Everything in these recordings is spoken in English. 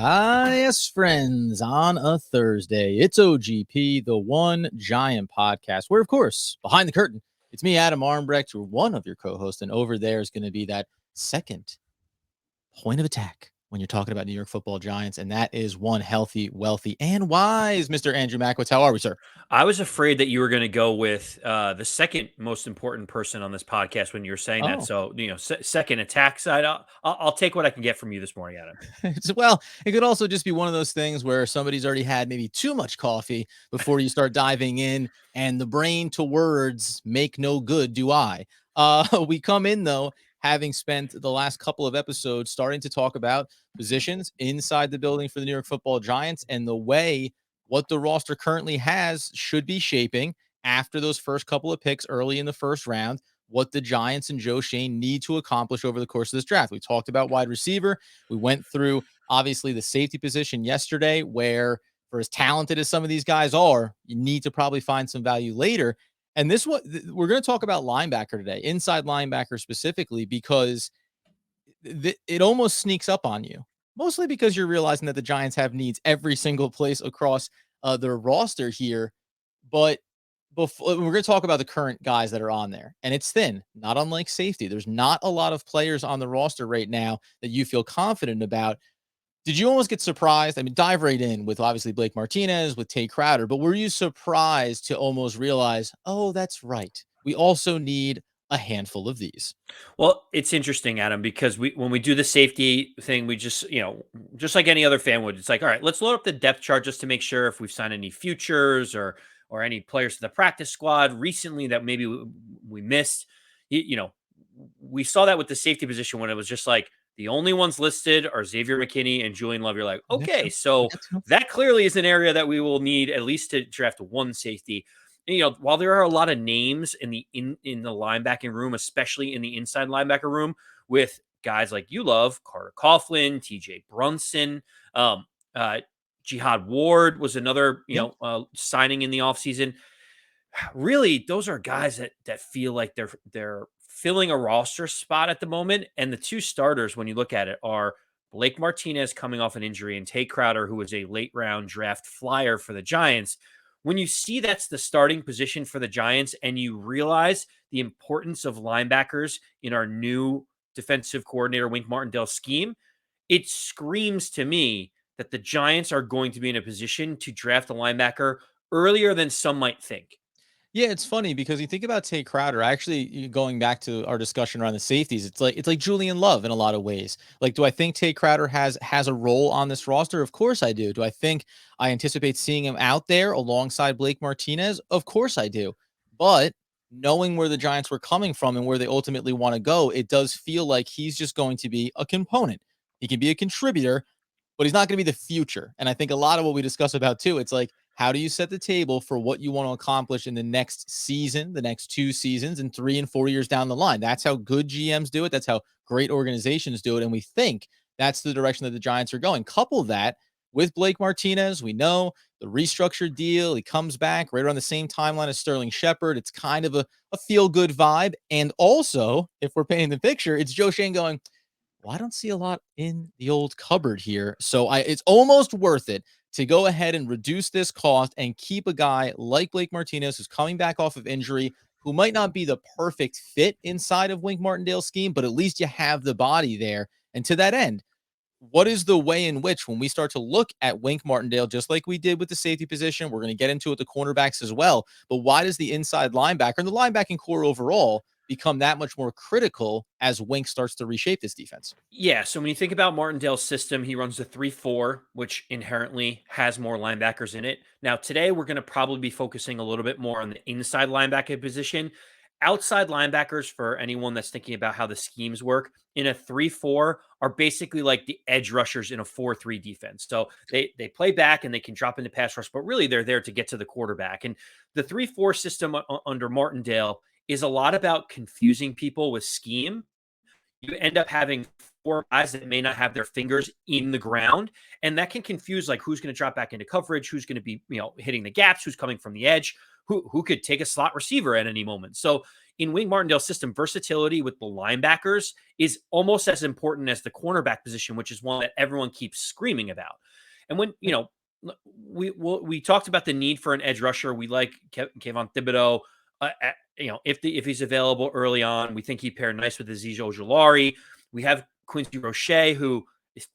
Yes, friends, on a Thursday, it's OGP, the One Giant Podcast, where, of course, behind the curtain, it's me, Adam Armbrecht, one of your co-hosts, and over there is going to be that second point of attack when you're talking about New York Football Giants, and that is one healthy, wealthy, and wise Mr. Andrew Mackiewicz. How are we, sir? I was afraid that you were going to go with the second most important person on this podcast when you were saying that. So, second attack side, I'll take what I can get from you this morning, Adam. Well, it could also just be one of those things where somebody's already had maybe too much coffee before you start diving in, and the brain to words make no good, do I? We come in, though, having spent the last couple of episodes starting to talk about positions inside the building for the New York Football Giants and the way what the roster currently has should be shaping after those first couple of picks early in the first round, what the Giants and Joe Schoen need to accomplish over the course of this draft. We talked about wide receiver. We went through, obviously, the safety position yesterday, where for as talented as some of these guys are, you need to probably find some value later. And this one, we're going to talk about linebacker today, inside linebacker specifically, because it almost sneaks up on you, mostly because you're realizing that the Giants have needs every single place across their roster here. But before we're going to talk about the current guys that are on there, and it's thin, not unlike safety. There's not a lot of players on the roster right now that you feel confident about. Did you almost get surprised? I mean, dive right in with obviously Blake Martinez, with Tae Crowder, but were you surprised to almost realize, oh, that's right, we also need a handful of these? Well, it's interesting, Adam, because when we do the safety thing, we just, just like any other fan would, it's like, all right, let's load up the depth chart just to make sure if we've signed any futures or any players to the practice squad recently that maybe we missed. We saw that with the safety position when it was just like, the only ones listed are Xavier McKinney and Julian Love. You're like, okay, so that clearly is an area that we will need at least to draft one safety. And, while there are a lot of names in the linebacking room, especially in the inside linebacker room, with guys like you love, Carter Coughlin, TJ Brunson, Jihad Ward was another, signing in the offseason. Really, those are guys that feel like they're filling a roster spot at the moment. And the two starters, when you look at it, are Blake Martinez coming off an injury and Tae Crowder, who was a late round draft flyer for the Giants. When you see that's the starting position for the Giants and you realize the importance of linebackers in our new defensive coordinator, Wink Martindale scheme, it screams to me that the Giants are going to be in a position to draft a linebacker earlier than some might think. Yeah, it's funny because you think about Tae Crowder. Actually, going back to our discussion around the safeties, it's like Julian Love in a lot of ways. Like, do I think Tae Crowder has a role on this roster? Of course I do. Do I think I anticipate seeing him out there alongside Blake Martinez? Of course I do. But knowing where the Giants were coming from and where they ultimately want to go, it does feel like he's just going to be a component. He can be a contributor, but he's not going to be the future. And I think a lot of what we discuss about too, it's like, how do you set the table for what you want to accomplish in the next season, the next 2 seasons, and 3 and 4 years down the line? That's how good GMs do it. That's how great organizations do it. And we think that's the direction that the Giants are going. Couple that with Blake Martinez. We know the restructured deal. He comes back right around the same timeline as Sterling Shepard. It's kind of a feel-good vibe. And also, if we're painting the picture, it's Joe Schoen going, well, I don't see a lot in the old cupboard here. So it's almost worth it to go ahead and reduce this cost and keep a guy like Blake Martinez, who's coming back off of injury, who might not be the perfect fit inside of Wink Martindale's scheme, but at least you have the body there. And to that end, what is the way in which, when we start to look at Wink Martindale, just like we did with the safety position, we're going to get into it, the cornerbacks as well, but why does the inside linebacker and the linebacking core overall become that much more critical as Wink starts to reshape this defense? Yeah, so when you think about Martindale's system, he runs the 3-4, which inherently has more linebackers in it. Now, today we're going to probably be focusing a little bit more on the inside linebacker position. Outside linebackers, for anyone that's thinking about how the schemes work, in a 3-4 are basically like the edge rushers in a 4-3 defense. So they play back and they can drop into pass rush, but really they're there to get to the quarterback. And the 3-4 system under Martindale is a lot about confusing people with scheme. You end up having 4 guys that may not have their fingers in the ground, and that can confuse like who's going to drop back into coverage, who's going to be hitting the gaps, who's coming from the edge, who could take a slot receiver at any moment. So in Wink Martindale's system, versatility with the linebackers is almost as important as the cornerback position, which is one that everyone keeps screaming about. And when, we talked about the need for an edge rusher. We like Kayvon Thibodeau. If he's available early on, we think he paired nice with Azeez Ojulari. We have Quincy Roche, who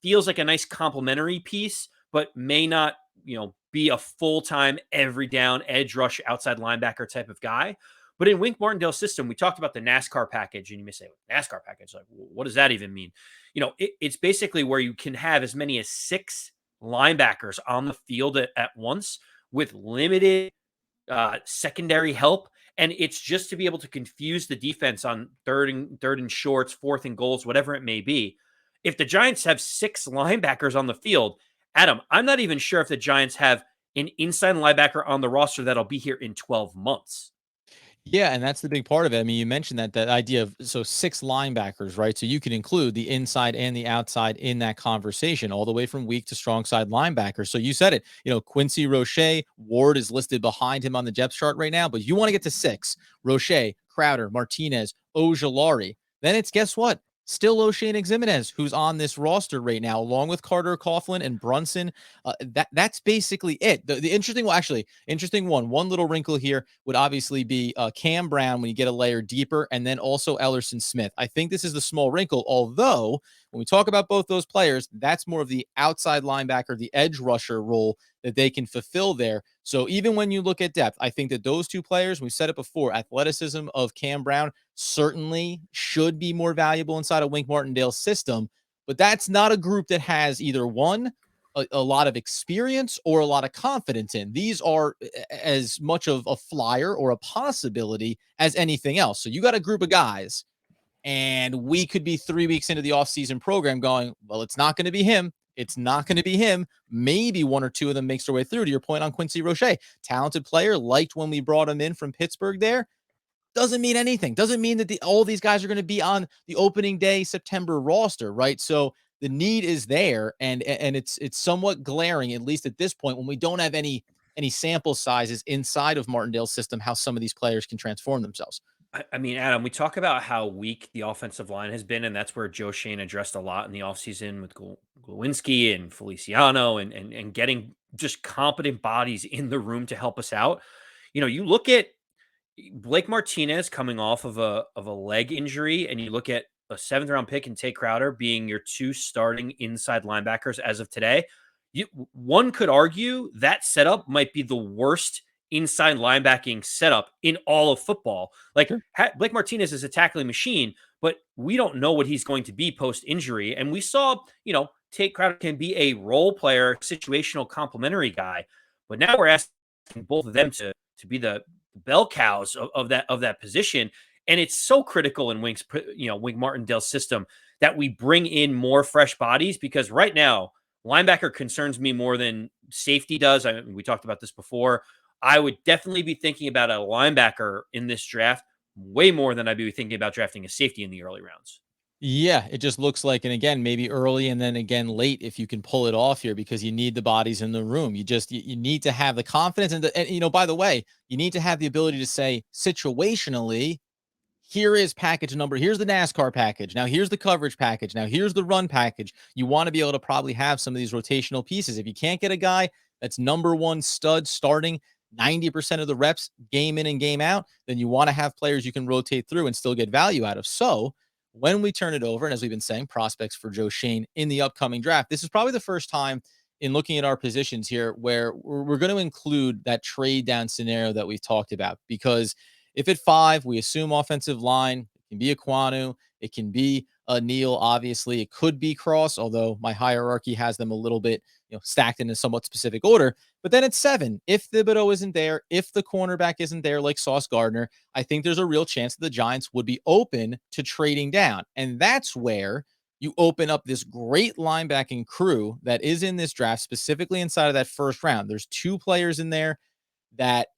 feels like a nice complementary piece, but may not, be a full-time, every down edge rush outside linebacker type of guy. But in Wink Martindale's system, we talked about the NASCAR package, and you may say, NASCAR package, like, what does that even mean? It's basically where you can have as many as 6 linebackers on the field at once with limited secondary help. And it's just to be able to confuse the defense on third and shorts, fourth and goals, whatever it may be. If the Giants have 6 linebackers on the field, Adam, I'm not even sure if the Giants have an inside linebacker on the roster that'll be here in 12 months. Yeah, and that's the big part of it. I mean, you mentioned that idea of 6 linebackers, right? So you can include the inside and the outside in that conversation, all the way from weak to strong side linebackers. So you said it, Quincy Roche, Ward is listed behind him on the depth chart right now, but you want to get to 6: Roche, Crowder, Martinez, Ojulari. Then it's, guess what? Still O'Shane Ximenez, who's on this roster right now, along with Carter Coughlin and Brunson. That's basically it. The interesting one. One little wrinkle here would obviously be Cam Brown when you get a layer deeper, and then also Ellerson Smith. I think this is the small wrinkle, although when we talk about both those players, that's more of the outside linebacker, the edge rusher role that they can fulfill there. So even when you look at depth, I think that those 2 players, we've said it before, athleticism of Cam Brown certainly should be more valuable inside of Wink Martindale's system, but that's not a group that has either one, a lot of experience or a lot of confidence in. These are as much of a flyer or a possibility as anything else. So you got a group of guys, and we could be 3 weeks into the offseason program going, well, it's not going to be him. It's not going to be him. Maybe 1 or 2 of them makes their way through. To your point on Quincy Roche, talented player, liked when we brought him in from Pittsburgh there. Doesn't mean anything. Doesn't mean that all these guys are going to be on the opening day September roster, right? So the need is there, and it's somewhat glaring, at least at this point, when we don't have any sample sizes inside of Martindale's system, how some of these players can transform themselves. I mean, Adam, we talk about how weak the offensive line has been, and that's where Joe Schoen addressed a lot in the offseason with Glowinski and Feliciano and getting just competent bodies in the room to help us out. You look at Blake Martinez coming off of a leg injury, and you look at a 7th round pick and Tae Crowder being your 2 starting inside linebackers as of today. One could argue that setup might be the worst inside linebacking setup in all of football. Like, Sure. Blake Martinez is a tackling machine, but we don't know what he's going to be post injury. And we saw, Tae Crowder can be a role player, situational complementary guy, but now we're asking both of them to be the bell cows of that position. And it's so critical in Wink Martindale's system that we bring in more fresh bodies, because right now linebacker concerns me more than safety does. We talked about this before. I would definitely be thinking about a linebacker in this draft way more than I'd be thinking about drafting a safety in the early rounds. Yeah, it just looks like, and again, maybe early and then again late if you can pull it off here, because you need the bodies in the room. You need to have the confidence, and by the way, you need to have the ability to say situationally, here is package number, here's the NASCAR package, now here's the coverage package, now here's the run package. You want to be able to probably have some of these rotational pieces. If you can't get a guy that's number 1 stud starting 90% of the reps game in and game out, then you want to have players you can rotate through and still get value out of. So when we turn it over, and as we've been saying, prospects for Joe Schoen in the upcoming draft, this is probably the first time in looking at our positions here where we're going to include that trade down scenario that we've talked about. Because if at 5, we assume offensive line, it can be a Kwanu, it can be a Neal, obviously, it could be Cross, although my hierarchy has them a little bit stacked in a somewhat specific order. But then at 7, if Thibodeau isn't there, if the cornerback isn't there like Sauce Gardner, I think there's a real chance that the Giants would be open to trading down. And that's where you open up this great linebacking crew that is in this draft, specifically inside of that first round. There's 2 players in there that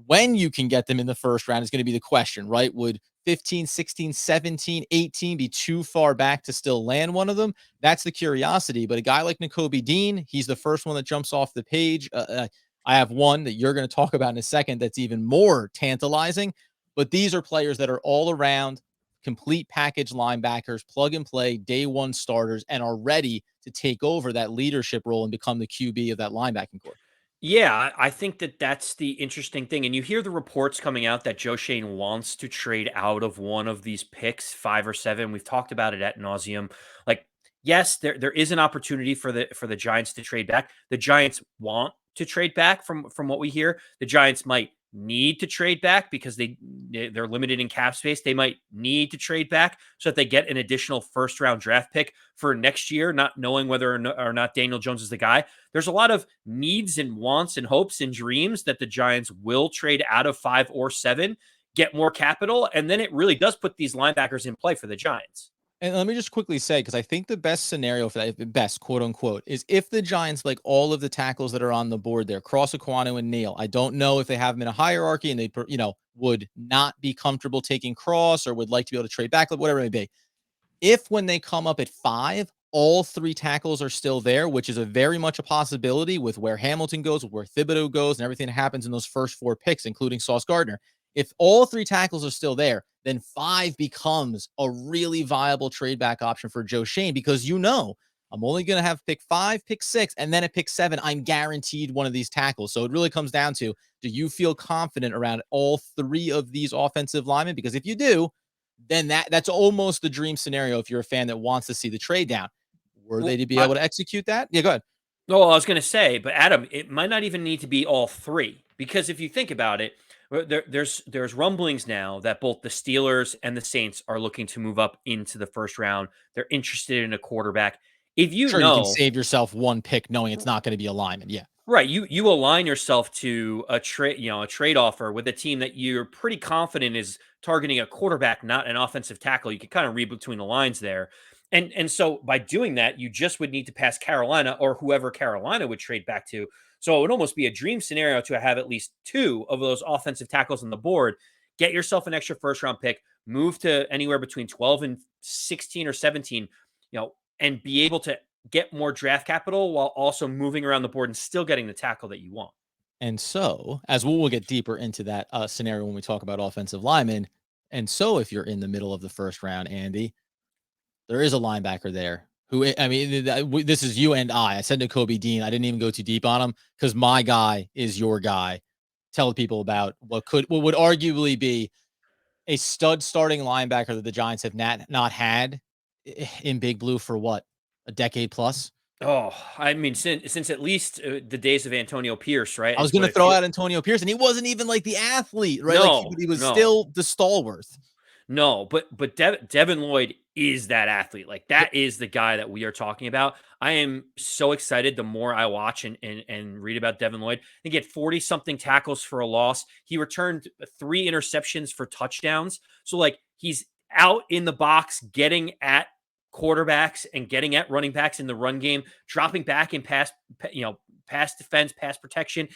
when you can get them in the first round is going to be the question, right? Would 15, 16, 17, 18 be too far back to still land one of them? That's the curiosity. But a guy like Nakobi Dean, he's the first one that jumps off the page. I have one that you're going to talk about in a second that's even more tantalizing. But these are players that are all around complete package linebackers, plug and play, day one starters, and are ready to take over that leadership role and become the QB of that linebacking core. Yeah, I think that that's the interesting thing. And you hear the reports coming out that Joe Schoen wants to trade out of one of these picks, 5 or 7. We've talked about it at nauseum. Like, yes, there is an opportunity for the Giants to trade back. The Giants want to trade back from what we hear. The Giants might need to trade back because they're limited in cap space. They might need to trade back so that they get an additional first round draft pick for next year, not knowing whether or not Daniel Jones is the guy. There's a lot of needs and wants and hopes and dreams that the Giants will trade out of 5 or 7, get more capital, and then it really does put these linebackers in play for the Giants. And let me just quickly say, because I think the best scenario for that, the best quote unquote, is if the Giants like all of the tackles that are on the board there, Cross, Aquano, and Neal. I don't know if they have them in a hierarchy and they, would not be comfortable taking Cross or would like to be able to trade back, whatever it may be. If when they come up at 5, all 3 tackles are still there, which is a very much a possibility with where Hamilton goes, where Thibodeau goes, and everything that happens in those first 4 picks, including Sauce Gardner. If all 3 tackles are still there, then 5 becomes a really viable trade back option for Joe Schoen because I'm only going to have pick 5, pick 6, and then at pick 7, I'm guaranteed one of these tackles. So it really comes down to, do you feel confident around all 3 of these offensive linemen? Because if you do, then that's almost the dream scenario if you're a fan that wants to see the trade down. Were they to be able to execute that? Yeah, go ahead. No, I was going to say, but Adam, it might not even need to be all 3 because if you think about it, there's rumblings now that both the Steelers and the Saints are looking to move up into the first round. They're interested in a quarterback. If you Sure, you can know, save yourself one pick knowing it's not going to be a lineman. Yeah. right, you align yourself to a trade offer with a team that you're pretty confident is targeting a quarterback, not an offensive tackle. You can kind of read between the lines there. And so by doing that, you just would need to pass Carolina or whoever Carolina would trade back to. So it would almost be a dream scenario to have at least 2 of those offensive tackles on the board. Get yourself an extra first round pick, move to anywhere between 12 and 16 or 17, and be able to get more draft capital while also moving around the board and still getting the tackle that you want. And so, as we'll get deeper into that scenario when we talk about offensive linemen, and so if you're in the middle of the first round, Andy, there is a linebacker there who, I mean, this is you and I. I said Nakobi Dean. I didn't even go too deep on him because my guy is your guy. Tell people about what would arguably be a stud starting linebacker that the Giants have not had in Big Blue for what, a decade plus. Oh, I mean, since at least the days of Antonio Pierce, right? I was Is going what to it throw feels. out Antonio Pierce, and he wasn't even like the athlete, right? Like No, he was no, still the stalwart. no. But Devin Lloyd is that athlete. Like that is the guy that we are talking about. I am so excited. The more I watch and read about Devin Lloyd, he had 40 something tackles for a loss. He returned 3 interceptions for touchdowns. So like he's out in the box, getting at quarterbacks and getting at running backs in the run game, dropping back in pass defense, pass protection,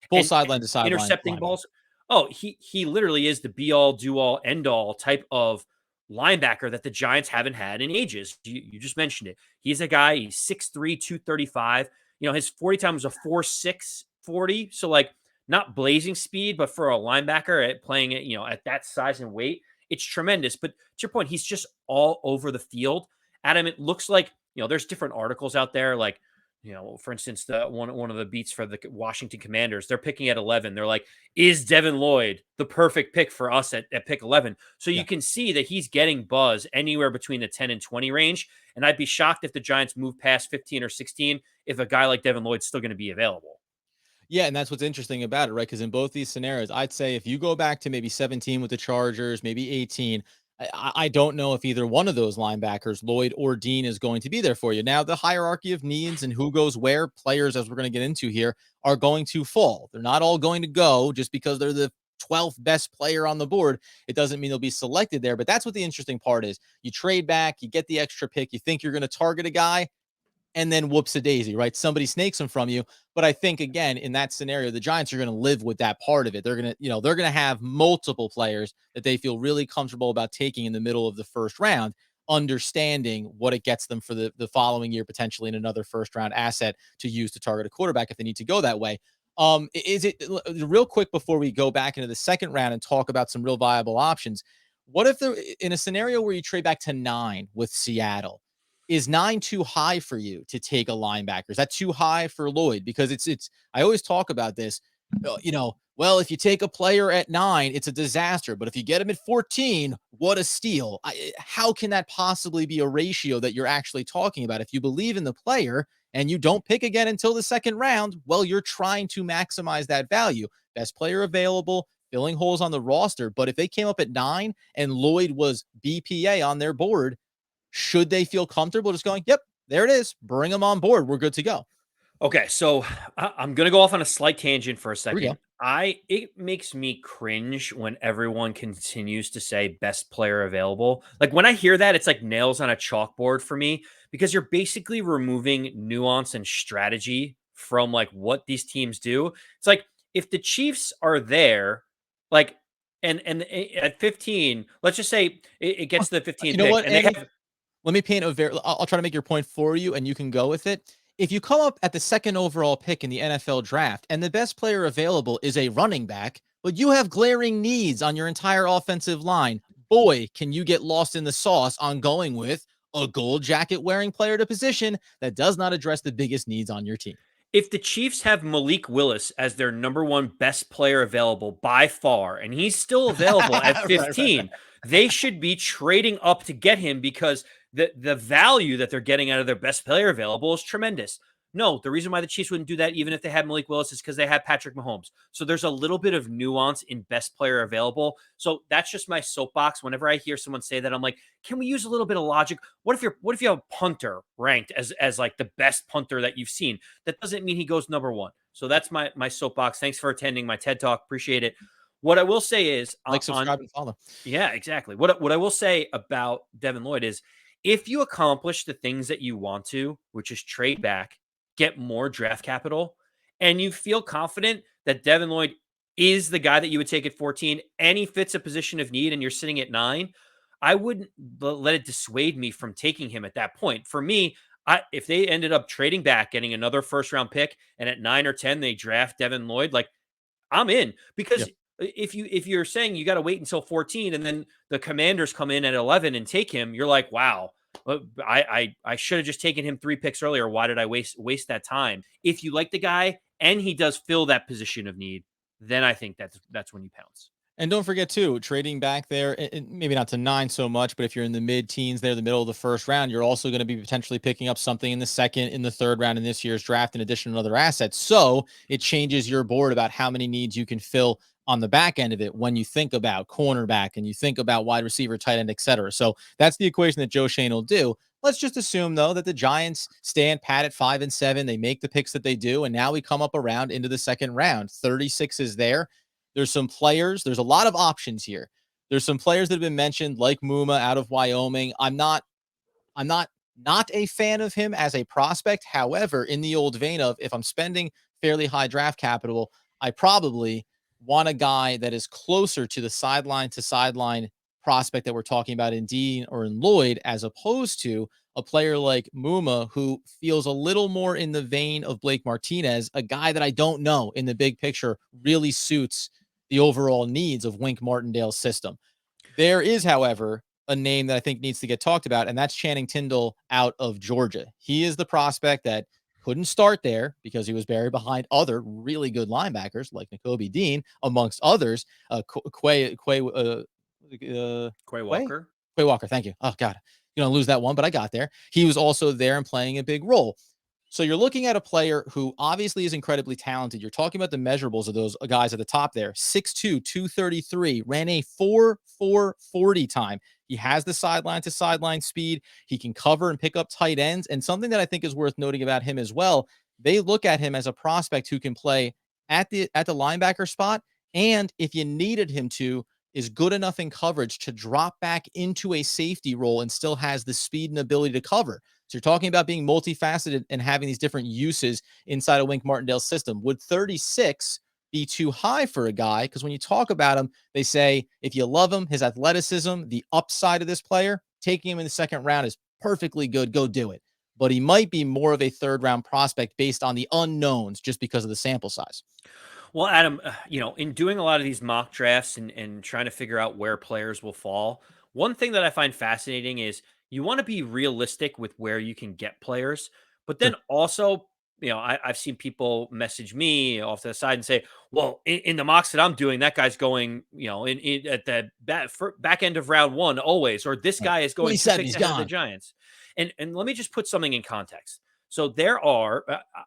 Full and sideline to sideline intercepting linebacker. balls. Oh, he literally is the be all, do all, end all type of linebacker that the Giants haven't had in ages. You just mentioned it. He's a guy, he's 6'3, 235. His 40 time was a 4.6 40. So, like, not blazing speed, but for a linebacker at playing it, at that size and weight, it's tremendous. But to your point, he's just all over the field. Adam, it looks like, there's different articles out there, like, for instance, the one of the beats for the Washington Commanders, they're picking at 11. They're like, is Devin Lloyd the perfect pick for us at pick 11? So Yeah. you can see that he's getting buzz anywhere between the 10 and 20 range. And I'd be shocked if the Giants move past 15 or 16 if a guy like Devin Lloyd's still going to be available. Yeah, and that's what's interesting about it, right? Because in both these scenarios, I'd say if you go back to maybe 17 with the Chargers, maybe 18, I don't know if either one of those linebackers, Lloyd or Dean, is going to be there for you. Now, the hierarchy of needs and who goes where, players, as we're going to get into here, are going to fall. They're not all going to go just because they're the 12th best player on the board. It doesn't mean they'll be selected there, but that's what the interesting part is. You trade back, you get the extra pick, you think you're going to target a guy, and then whoops a daisy, right? Somebody snakes them from you. But I think again, in that scenario, the Giants are going to live with that part of it. They're going to, they're going to have multiple players that they feel really comfortable about taking in the middle of the first round, understanding what it gets them for the following year, potentially in another first round asset to use to target a quarterback if they need to go that way. Is it real quick before we go back into the second round and talk about some real viable options? What if in a scenario where you trade back to 9 with Seattle, is 9 too high for you to take a linebacker? Is that too high for Lloyd? Because it's I always talk about this, well, if you take a player at 9, it's a disaster. But if you get him at 14, what a steal. How can that possibly be a ratio that you're actually talking about? If you believe in the player and you don't pick again until the second round, well, you're trying to maximize that value. Best player available, filling holes on the roster. But if they came up at 9 and Lloyd was BPA on their board, should they feel comfortable just going, yep, there it is, bring them on board, we're good to go? Okay, so I'm gonna go off on a slight tangent for a Here we second. go. It makes me cringe when everyone continues to say best player available. Like when I hear that, it's like nails on a chalkboard for me because you're basically removing nuance and strategy from like what these teams do. It's like if the Chiefs are there, like at 15, let's just say it gets to the You 15th know pick, what, and they Andy? have Let me paint a very. I'll try to make your point for you, and you can go with it. If you come up at the second overall pick in the NFL draft, and the best player available is a running back, but you have glaring needs on your entire offensive line, boy, can you get lost in the sauce on going with a gold jacket wearing player to position that does not address the biggest needs on your team. if the Chiefs have Malik Willis as their number one best player available by far, and he's still available at Right. 15, they should be trading up to get him because the value that they're getting out of their best player available is tremendous. No, the reason why the Chiefs wouldn't do that, even if they had Malik Willis, is because they had Patrick Mahomes. So there's a little bit of nuance in best player available. So that's just my soapbox. Whenever I hear someone say that, I'm like, can we use a little bit of logic? What if you have a punter ranked as like the best punter that you've seen? That doesn't mean he goes number one. So that's my soapbox. Thanks for attending my TED Talk. Appreciate it. What I will say is Like, on subscribe, and follow. yeah, exactly. What I will say about Devin Lloyd is if you accomplish the things that you want to, which is trade back, get more draft capital, and you feel confident that Devin Lloyd is the guy that you would take at 14 and he fits a position of need and you're sitting at 9, I wouldn't let it dissuade me from taking him at that point. For me, if they ended up trading back, getting another first round pick, and at 9 or 10 they draft Devin Lloyd, like I'm in Yeah. because if you're saying you got to wait until 14 and then the Commanders come in at 11 and take him, you're like, wow, I should have just taken him 3 picks earlier. Why did I waste that time? If you like the guy and he does fill that position of need, then I think that's when you pounce. And don't forget too, trading back there, and maybe not to 9 so much, but if you're in the mid-teens there, the middle of the first round, you're also going to be potentially picking up something in the second, in the third round in this year's draft, in addition to other assets. So it changes your board about how many needs you can fill on the back end of it when you think about cornerback and you think about wide receiver, tight end, et cetera. So that's the equation that Joe Schoen will do. Let's just assume, though, that the Giants stand pat at 5 and 7. They make the picks that they do, and now we come up around into the second round. 36 is there. There's some players. There's a lot of options here. There's some players that have been mentioned, like Muma out of Wyoming. I'm not a fan of him as a prospect. However, in the old vein of if I'm spending fairly high draft capital, I probably want a guy that is closer to the sideline to sideline prospect that we're talking about in Dean or in Lloyd, as opposed to a player like Muma, who feels a little more in the vein of Blake Martinez, a guy that I don't know in the big picture really suits the overall needs of Wink Martindale's system. There is, however, a name that I think needs to get talked about, and that's Channing Tindall out of Georgia. He is the prospect that couldn't start there because he was buried behind other really good linebackers like Nakobi Dean, amongst others. Quay Quay Walker. Quay Walker. Thank you. Oh God, you're gonna lose that one, but I got there. He was also there and playing a big role. So you're looking at a player who obviously is incredibly talented. You're talking about the measurables of those guys at the top there. 6'2", 233, ran a 4.40 time. He has the sideline to sideline speed. He can cover and pick up tight ends. And something that I think is worth noting about him as well, they look at him as a prospect who can play at the linebacker spot. And if you needed him to, is good enough in coverage to drop back into a safety role and still has the speed and ability to cover. So you're talking about being multifaceted and having these different uses inside of Wink Martindale's system. Would 36 be too high for a guy? Because when you talk about him, they say if you love him, his athleticism, the upside of this player, taking him in the second round is perfectly good. Go do it. but he might be more of a third round prospect based on the unknowns just because of the sample size. Well, Adam, in doing a lot of these mock drafts and trying to figure out where players will fall, one thing that I find fascinating is you want to be realistic with where you can get players, but then Sure. also, I've seen people message me off to the side and say, well, in the mocks that I'm doing, that guy's going, at the back end of round one always, or this Right. guy is going two 27, picks he's ahead of the gone. Giants. And let me just put something in context. So there are,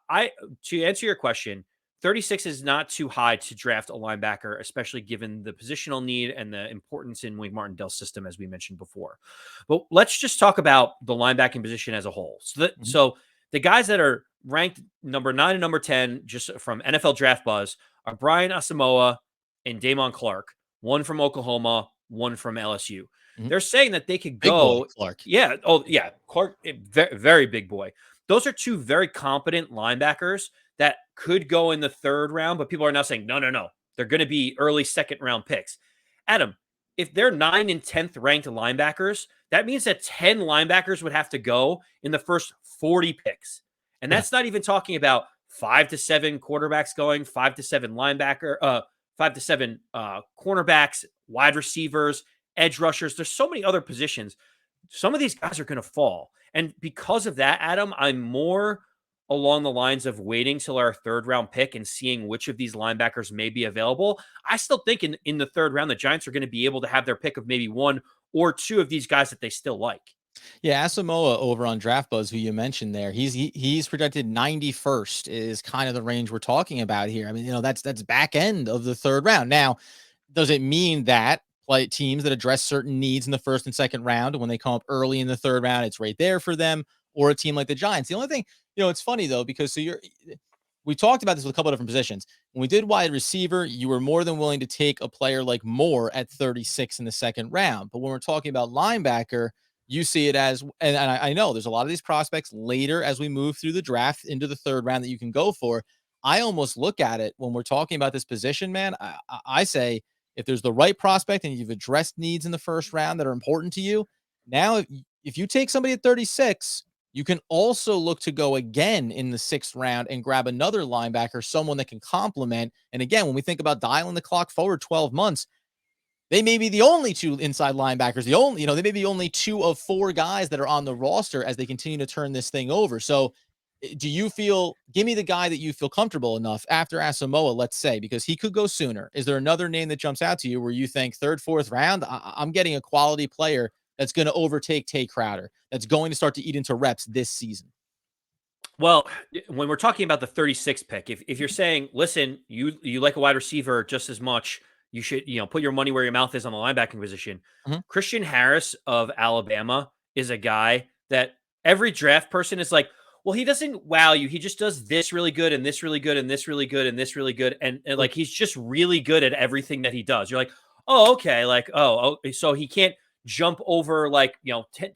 I to answer your question, 36 is not too high to draft a linebacker, especially given the positional need and the importance in Wink Martindale's system, as we mentioned before. But let's just talk about the linebacking position as a whole. Mhm. So the guys that are ranked number 9 and number 10, just from NFL Draft Buzz, are Brian Asamoah and Damon Clark, one from Oklahoma, one from LSU. Mhm. They're saying that they could Big boy, go. Clark. Yeah. Oh, yeah. Clark, very, very big boy. Those are two very competent linebackers that could go in the third round, but people are now saying, no, no, no. They're going to be early second round picks. Adam, if they're 9 and 10th ranked linebackers, that means that 10 linebackers would have to go in the first 40 picks. And Right. that's not even talking about 5 to 7 quarterbacks going, 5 to 7 5 to 7 cornerbacks, wide receivers, edge rushers. There's so many other positions. Some of these guys are going to fall. And because of that, Adam, I'm more along the lines of waiting till our third round pick and seeing which of these linebackers may be available. I still think in the third round, the Giants are going to be able to have their pick of maybe one or two of these guys that they still like. Yeah, Asamoah over on Draft Buzz, who you mentioned there, he's projected 91st is kind of the range we're talking about here. I mean, that's back end of the third round. Now, does it mean that play teams that address certain needs in the first and second round, when they come up early in the third round, it's right there for them, or a team like the Giants? The only thing, it's funny though, because we talked about this with a couple of different positions. When we did wide receiver, you were more than willing to take a player like Moore at 36 in the second round. But when we're talking about linebacker, you see it as, and I know there's a lot of these prospects later as we move through the draft into the third round that you can go for. I almost look at it when we're talking about this position, man. I say, if there's the right prospect and you've addressed needs in the first round that are important to you, now if you take somebody at 36, you can also look to go again in the sixth round and grab another linebacker, someone that can complement. And again, when we think about dialing the clock forward 12 months, they may be the only two inside linebackers, they may be only two of four guys that are on the roster as they continue to turn this thing over. So do you give me the guy that you feel comfortable enough after Asamoah, let's say, because he could go sooner. Is there another name that jumps out to you where you think third, fourth round, I'm getting a quality player that's going to overtake Tae Crowder, that's going to start to eat into reps this season? Well, when we're talking about the 36th pick, if you're saying, listen, you like a wide receiver just as much, you should, put your money where your mouth is on the linebacking position. Mhm. Christian Harris of Alabama is a guy that every draft person is like, well, he doesn't wow you. He just does this really good and this really good and this really good and this really good. And Sure. like, he's just really good at everything that he does. You're like, oh, okay. Like, so he can't jump over like,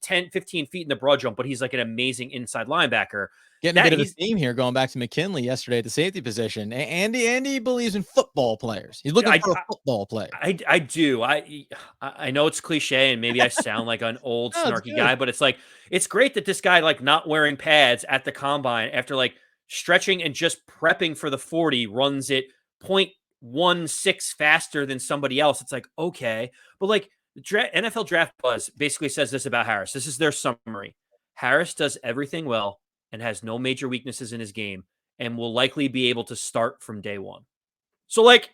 10, 15 feet in the broad jump, but he's like an amazing inside linebacker. Getting a That bit of a he's theme here, going back to McKinley yesterday at the safety position. Andy believes in football players. He's looking I for a football player. I do. I know it's cliche and maybe I sound like an old Oh, it's snarky good. guy, but it's like it's great that this guy like not wearing pads at the combine after like stretching and just prepping for the 40 runs it 0.16 faster than somebody else. It's like, okay. But like NFL Draft Buzz basically says this about Harris. This is their summary. Harris does everything well and has no major weaknesses in his game and will likely be able to start from day one. So like,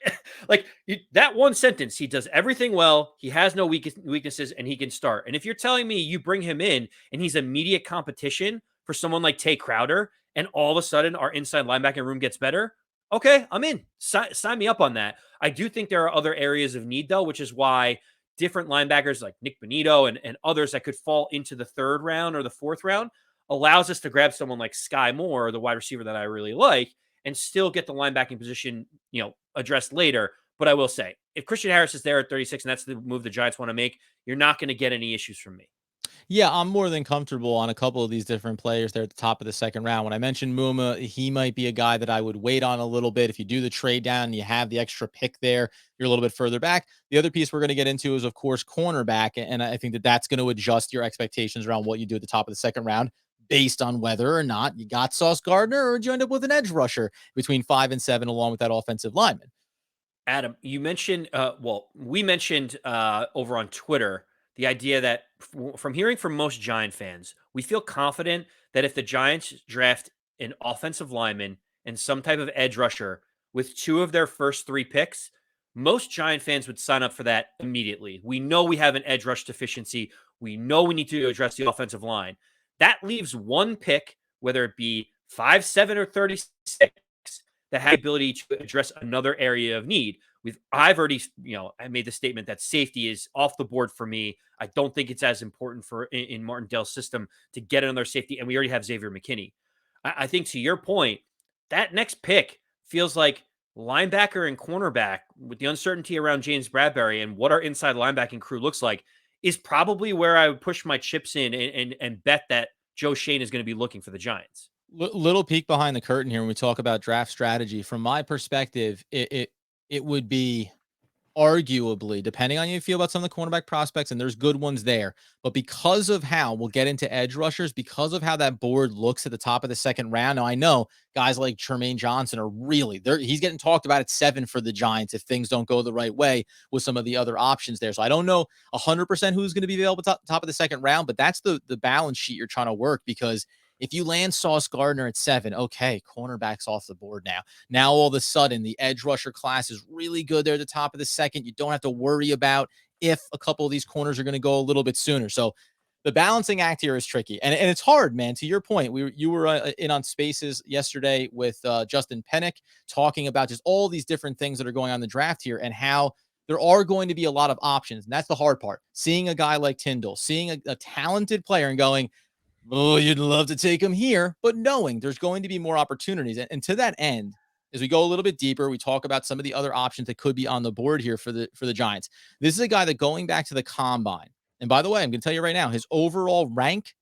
that one sentence, he does everything well. He has no weaknesses, and he can start. And if you're telling me you bring him in and he's immediate competition for someone like Tae Crowder, and all of a sudden our inside linebacking room gets better, okay, I'm in. Sign me up on that. I do think there are other areas of need though, which is why different linebackers like Nick Bonito and others that could fall into the third round or the fourth round allows us to grab someone like Sky Moore, the wide receiver that I really like, and still get the linebacking position, addressed later. But I will say, if Christian Harris is there at 36 and that's the move the Giants want to make, you're not going to get any issues from me. Yeah, I'm more than comfortable on a couple of these different players there at the top of the second round. When I mentioned Muma, he might be a guy that I would wait on a little bit. If you do the trade down and you have the extra pick there, you're a little bit further back. The other piece we're going to get into is, of course, cornerback. And I think that that's going to adjust your expectations around what you do at the top of the second round based on whether or not you got Sauce Gardner or did you end up with an edge rusher between 5 and 7 along with that offensive lineman. Adam, you mentioned, we mentioned over on Twitter the idea that from hearing from most Giant fans, we feel confident that if the Giants draft an offensive lineman and some type of edge rusher with 2 of their first 3 picks, most Giant fans would sign up for that immediately. We know we have an edge rush deficiency. We know we need to address the offensive line. That leaves 1 pick, whether it be 5, 7, or 36, that have the ability to address another area of need. I've already, I made the statement that safety is off the board for me. I don't think it's as important for in Martindale's system to get another safety, and we already have Xavier McKinney. I think to your point, that next pick feels like linebacker and cornerback with the uncertainty around James Bradbury and what our inside linebacking crew looks like is probably where I would push my chips in and bet that Joe Schoen is going to be looking for the Giants. Little peek behind the curtain here when we talk about draft strategy. From my perspective, it would be arguably, depending on how you feel about some of the cornerback prospects, and there's good ones there, but because of how we'll get into edge rushers, because of how that board looks at the top of the second round. Now I know guys like Tremaine Johnson are really there. He's getting talked about at 7 for the Giants if things don't go the right way with some of the other options there. So I don't know 100% who's going to be available top of the second round, but that's the balance sheet you're trying to work, because if you land Sauce Gardner at 7, okay, cornerback's off the board now. Now, all of a sudden, the edge rusher class is really good there at the top of the second. You don't have to worry about if a couple of these corners are going to go a little bit sooner. So the balancing act here is tricky. And it's hard, man. To your point, you were in on Spaces yesterday with Justin Pennick talking about just all these different things that are going on in the draft here and how there are going to be a lot of options. And that's the hard part. Seeing a guy like Tindall, seeing a talented player and going, oh, you'd love to take him here, but knowing there's going to be more opportunities. And to that end, as we go a little bit deeper, we talk about some of the other options that could be on the board here for the Giants. This is a guy that, going back to the combine, and by the way, I'm going to tell you right now, his overall rank,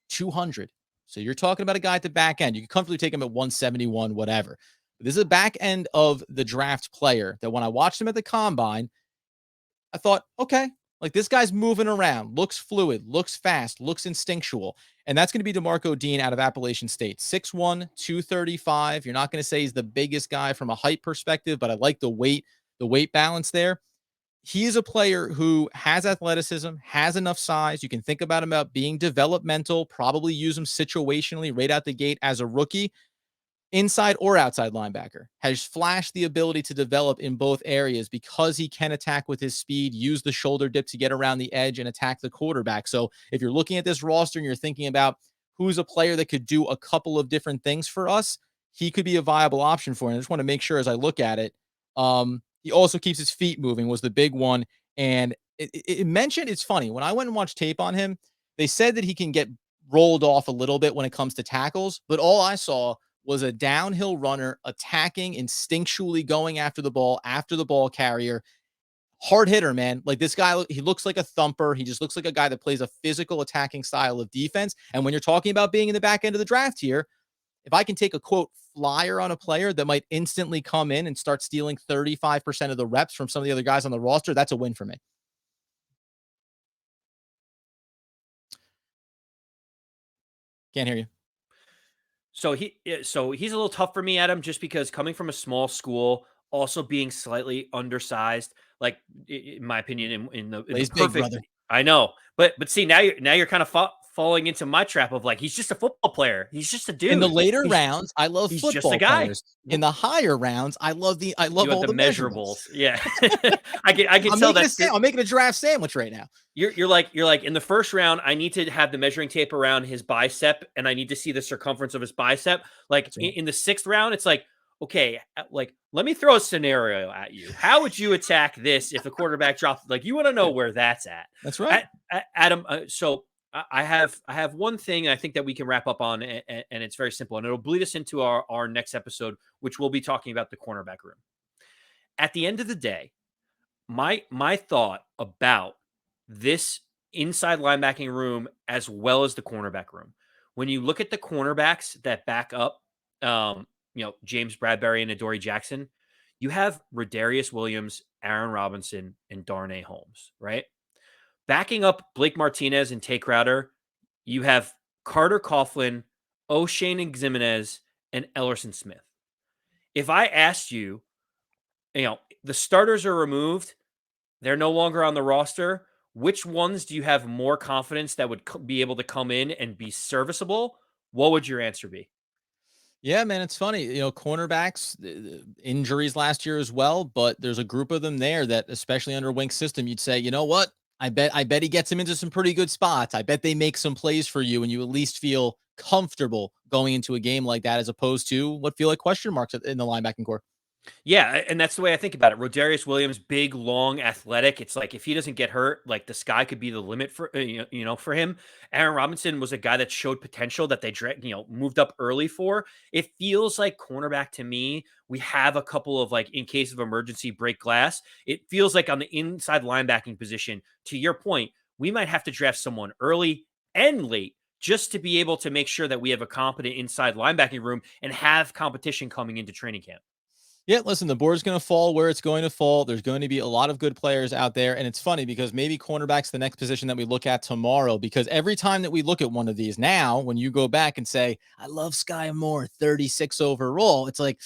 200. So you're talking about a guy at the back end. You can comfortably take him at 171, whatever. But this is a back end of the draft player that when I watched him at the combine, I thought, okay, like this guy's moving around, looks fluid, looks fast, looks instinctual. And that's going to be Demarco Dean out of Appalachian State. 6'1", 235. You're not going to say he's the biggest guy from a height perspective, but I like the weight balance there. He is a player who has athleticism, has enough size. You can think about him about being developmental, probably use him situationally right out the gate as a rookie. Inside or outside linebacker, has flashed the ability to develop in both areas because he can attack with his speed, use the shoulder dip to get around the edge and attack the quarterback. So if you're looking at this roster and you're thinking about who's a player that could do a couple of different things for us, he could be a viable option for him. I just want to make sure as I look at it, he also keeps his feet moving was the big one. And it mentioned, it's funny, when I went and watched tape on him, they said that he can get rolled off a little bit when it comes to tackles, but all I saw was a downhill runner attacking, instinctually going after the ball carrier. Hard hitter, man. Like this guy, he looks like a thumper. He just looks like a guy that plays a physical attacking style of defense. And when you're talking about being in the back end of the draft here, if I can take a quote flyer on a player that might instantly come in and start stealing 35% of the reps from some of the other guys on the roster, that's a win for me. Can't hear you. So he's a little tough for me, Adam, just because coming from a small school, also being slightly undersized, like in my opinion, in the Plays big, perfect. brother. I know, but see now you're kind of falling into my trap of like he's just a football player. He's just a dude. In the later rounds, I love he's just a football guy. players. In the higher rounds, I love You all want the the measurables. Yeah, I can tell that I'm making a draft sandwich right now. You're like in the first round, I need to have the measuring tape around his bicep, and I need to see the circumference of his bicep. Like right. in the 6th round, it's like, okay, like let me throw a scenario at you. How would you attack this if a quarterback dropped? Like you want to know where that's at. That's right, Adam. So I have one thing I think that we can wrap up on, and it's very simple, and it'll bleed us into our next episode, which we'll be talking about the cornerback room. At the end of the day, my thought about this inside linebacking room as well as the cornerback room. When you look at the cornerbacks that back up, James Bradbury and Adoree Jackson, you have Rodarius Williams, Aaron Robinson, and Darnay Holmes, right? Backing up Blake Martinez and Tae Crowder, you have Carter Coughlin, O'Shane Ximenez, and Ellerson Smith. If I asked you, the starters are removed, they're no longer on the roster. Which ones do you have more confidence that would be able to come in and be serviceable? What would your answer be? Yeah, man, it's funny. Cornerbacks, injuries last year as well, but there's a group of them there that, especially under Wink's system, you'd say, you know what? I bet he gets him into some pretty good spots. I bet they make some plays for you, and you at least feel comfortable going into a game like that, as opposed to what feel like question marks in the linebacking core. Yeah, and that's the way I think about it. Rodarius Williams, big, long, athletic. It's like if he doesn't get hurt, like the sky could be the limit for for him. Aaron Robinson was a guy that showed potential that they moved up early for. It feels like cornerback to me. We have a couple of like in case of emergency break glass. It feels like on the inside linebacking position. To your point, we might have to draft someone early and late just to be able to make sure that we have a competent inside linebacking room and have competition coming into training camp. Yeah, listen, the board's going to fall where it's going to fall. There's going to be a lot of good players out there. And it's funny because maybe cornerback's the next position that we look at tomorrow, because every time that we look at one of these now, when you go back and say, I love Sky Moore, 36 overall, it's like,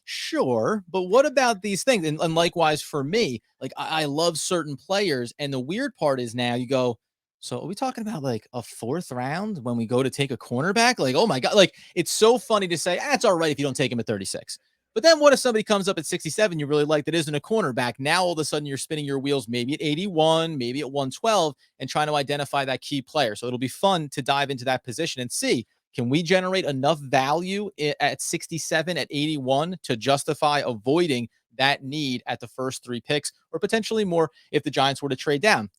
sure, but what about these things? And likewise for me, like I love certain players. And the weird part is now you go, so are we talking about like a fourth round when we go to take a cornerback? Like, oh my God, like it's so funny to say, it's all right if you don't take him at 36. But then what if somebody comes up at 67 you really like that isn't a cornerback? Now all of a sudden you're spinning your wheels maybe at 81, maybe at 112, and trying to identify that key player. So it'll be fun to dive into that position and see, can we generate enough value at 67, at 81 to justify avoiding that need at the first 3 picks, or potentially more if the Giants were to trade down?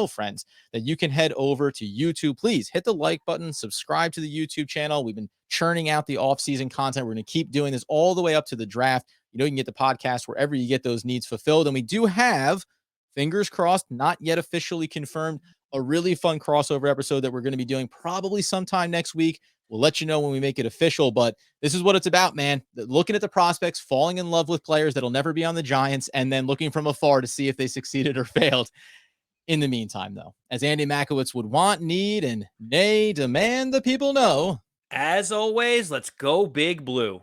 Friends, that you can head over to YouTube. Please hit the like button, subscribe to the YouTube channel. We've been churning out the off-season content. We're going to keep doing this all the way up to the draft. You can get the podcast wherever you get those needs fulfilled. And we do have, fingers crossed, not yet officially confirmed, a really fun crossover episode that we're going to be doing probably sometime next week. We'll let you know when we make it official, but this is what it's about, man. Looking at the prospects, falling in love with players that'll never be on the Giants, and then looking from afar to see if they succeeded or failed. In the meantime, though, as Andy Mackiewicz would want, need, and nay, demand the people know, as always, let's go Big Blue.